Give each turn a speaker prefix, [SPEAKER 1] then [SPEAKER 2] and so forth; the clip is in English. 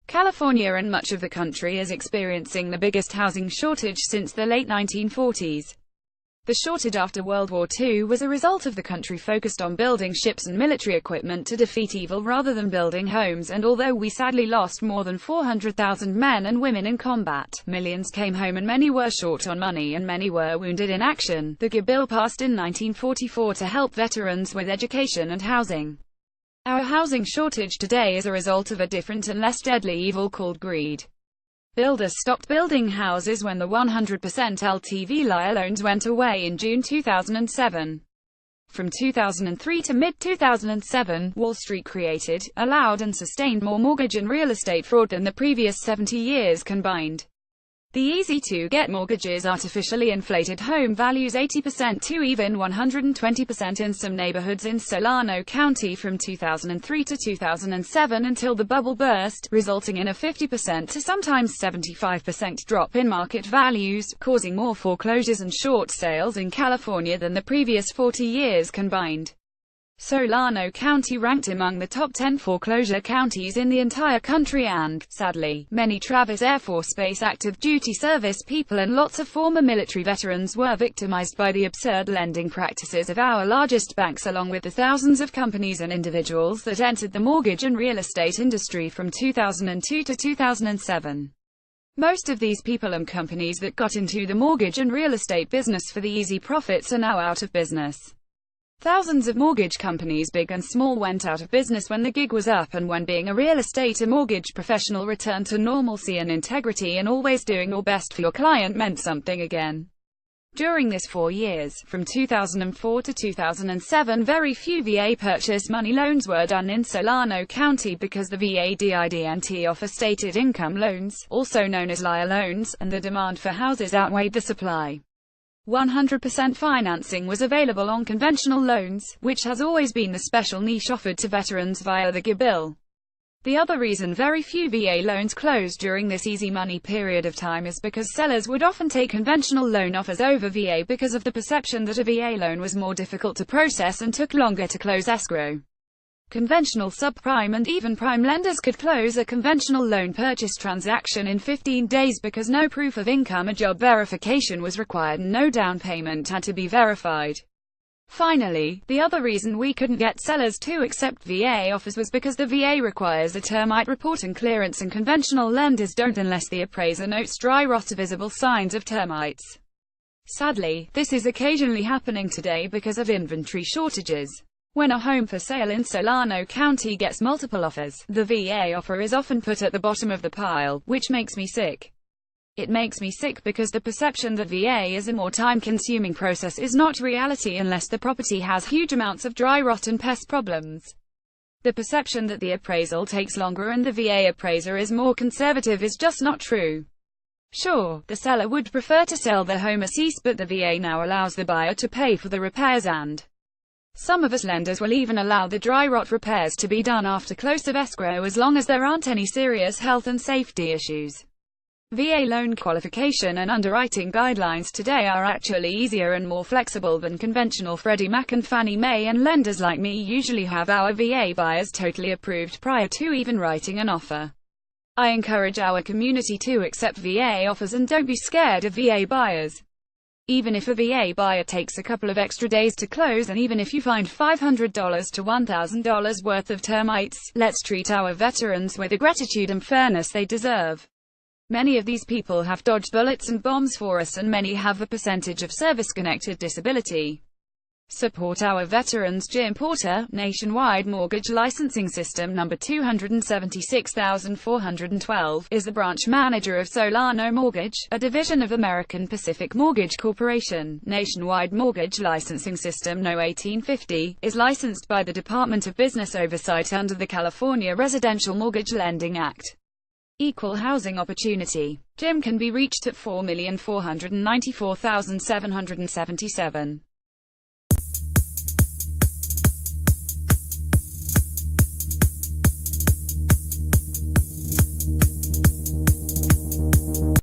[SPEAKER 1] California and much of the country is experiencing the biggest housing shortage since the late 1940s. The shortage after World War II was a result of the country focused on building ships and military equipment to defeat evil rather than building homes, and although we sadly lost more than 400,000 men and women in combat, millions came home and many were short on money and many were wounded in action. The GI Bill passed in 1944 to help veterans with education and housing. Our housing shortage today is a result of a different and less deadly evil called greed. Builders stopped building houses when the 100% LTV LIA loans went away in June 2007. From 2003 to mid-2007, Wall Street created, allowed and sustained more mortgage and real estate fraud than the previous 70 years combined. The easy-to-get mortgages artificially inflated home values 80% to even 120% in some neighborhoods in Solano County from 2003 to 2007 until the bubble burst, resulting in a 50% to sometimes 75% drop in market values, causing more foreclosures and short sales in California than the previous 40 years combined. Solano County ranked among the top 10 foreclosure counties in the entire country and, sadly, many Travis Air Force Base active duty service people and lots of former military veterans were victimized by the absurd lending practices of our largest banks, along with the thousands of companies and individuals that entered the mortgage and real estate industry from 2002 to 2007. Most of these people and companies that got into the mortgage and real estate business for the easy profits are now out of business. Thousands of mortgage companies, big and small, went out of business when the gig was up, and when being a real estate or mortgage professional returned to normalcy and integrity and always doing your best for your client meant something again. During this 4 years, from 2004 to 2007, very few VA purchase money loans were done in Solano County because the VA didn't offer stated income loans, also known as LIA loans, and the demand for houses outweighed the supply. 100% financing was available on conventional loans, which has always been the special niche offered to veterans via the GI Bill. The other reason very few VA loans closed during this easy money period of time is because sellers would often take conventional loan offers over VA because of the perception that a VA loan was more difficult to process and took longer to close escrow. Conventional subprime and even prime lenders could close a conventional loan purchase transaction in 15 days because no proof of income or job verification was required and no down payment had to be verified. Finally, the other reason we couldn't get sellers to accept VA offers was because the VA requires a termite report and clearance, and conventional lenders don't unless the appraiser notes dry rot or visible signs of termites. Sadly, this is occasionally happening today because of inventory shortages. When a home for sale in Solano County gets multiple offers, the VA offer is often put at the bottom of the pile, which makes me sick. It makes me sick because the perception that VA is a more time-consuming process is not reality unless the property has huge amounts of dry rot and pest problems. The perception that the appraisal takes longer and the VA appraiser is more conservative is just not true. Sure, the seller would prefer to sell their home as cease, but the VA now allows the buyer to pay for the repairs, and some of us lenders will even allow the dry rot repairs to be done after close of escrow as long as there aren't any serious health and safety issues. VA loan qualification and underwriting guidelines today are actually easier and more flexible than conventional Freddie Mac and Fannie Mae, and lenders like me usually have our VA buyers totally approved prior to even writing an offer. I encourage our community to accept VA offers and don't be scared of VA buyers. Even if a VA buyer takes a couple of extra days to close, and even if you find $500 to $1,000 worth of termites, let's treat our veterans with the gratitude and fairness they deserve. Many of these people have dodged bullets and bombs for us, and many have a percentage of service-connected disability. Support our veterans. Jim Porter, Nationwide Mortgage Licensing System number 276412, is the branch manager of Solano Mortgage, a division of American Pacific Mortgage Corporation. Nationwide Mortgage Licensing System No. 1850 is licensed by the Department of Business Oversight under the California Residential Mortgage Lending Act. Equal housing opportunity. Jim can be reached at 4,494,777.